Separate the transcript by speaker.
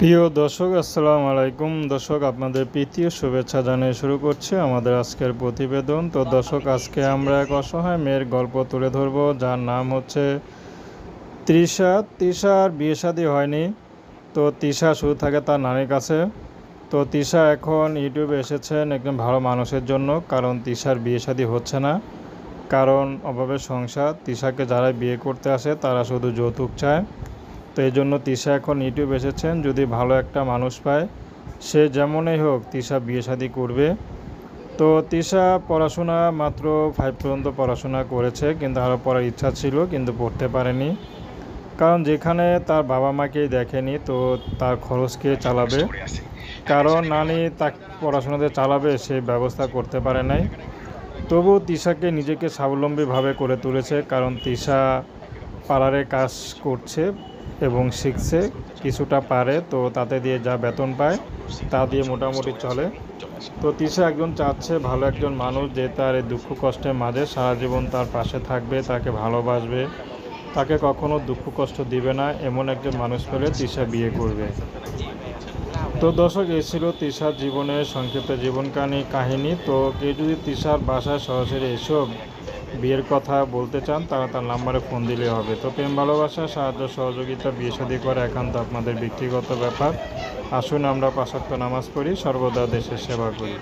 Speaker 1: প্রিয় দর্শক, আসসালামু আলাইকুম। দর্শক, আপনাদের প্রীতি ও শুভেচ্ছা জানিয়ে শুরু করছি আমাদের আজকের প্রতিবেদন। তো দর্শক, আজকে আমরা এক অসহায় মেয়ের গল্প তুলে ধরব, যার নাম হচ্ছে তৃষা। তৃষার বিয়ে শাদী হয়নি। তো তৃষা শুধু থাকে তার নানির কাছে। তো তৃষা এখন ইউটিউবে এসেছেন একজন ভালো মানুষের জন্য, কারণ তৃষার বিয়ে শাদী হচ্ছে না, কারণ অভাবের সংসার। তৃষাকে যারা বিয়ে করতে আসে তারা শুধু যৌতুক চায়। তো এই জন্য তৃষা এখন ইউটিউব এসেছেন, যদি ভালো একটা মানুষ পায়, সে যেমনই হোক তৃষা বিয়ে শাদী করবে। তো তৃষা পড়াশোনা মাত্র 5 পর্যন্ত পড়াশোনা করেছে, কিন্তু আরও পড়ার ইচ্ছা ছিল, কিন্তু পড়তে পারেনি, কারণ যেখানে তার বাবা মাকেই দেখেনি, তো তার খরচ কে চালাবে, কারণ নানি তার পড়াশোনাতে চালাবে সেই ব্যবস্থা করতে পারে নাই। তবু তৃষাকে নিজেকে স্বাবলম্বীভাবে করে তুলেছে, কারণ তৃষা পার্লারে কাজ করছে এবং শিখছে, কিছুটা পারে, তো তাতে দিয়ে যা বেতন পায় তা দিয়ে মোটামুটি চলে। তো তৃষা একজন চাচ্ছে ভালো একজন মানুষ, যে তার এই দুঃখ কষ্টের মাঝে সারা জীবন তার পাশে থাকবে, তাকে ভালোবাসবে, তাকে কখনো দুঃখ কষ্ট দিবে না, এমন একজন মানুষ পেলে তৃষা বিয়ে করবে। তো দর্শক, এই ছিল তৃষার জীবনের সংক্ষিপ্ত জীবন কাহিনী। তো কেউ যদি তৃষার বাসায় সরাসরি এসব বিয়ের কথা বলতে চান, তারা তার নাম্বারে ফোন দিলে হবে। তো প্রেম ভালোবাসা, সাহায্য সহযোগিতা, বিয়ে শাদী করা একান্ত আপনাদের ব্যক্তিগত ব্যাপার। আসুন আমরা 5 ওয়াক্ত নামাজ পড়ি, সর্বদা দেশের সেবা করি।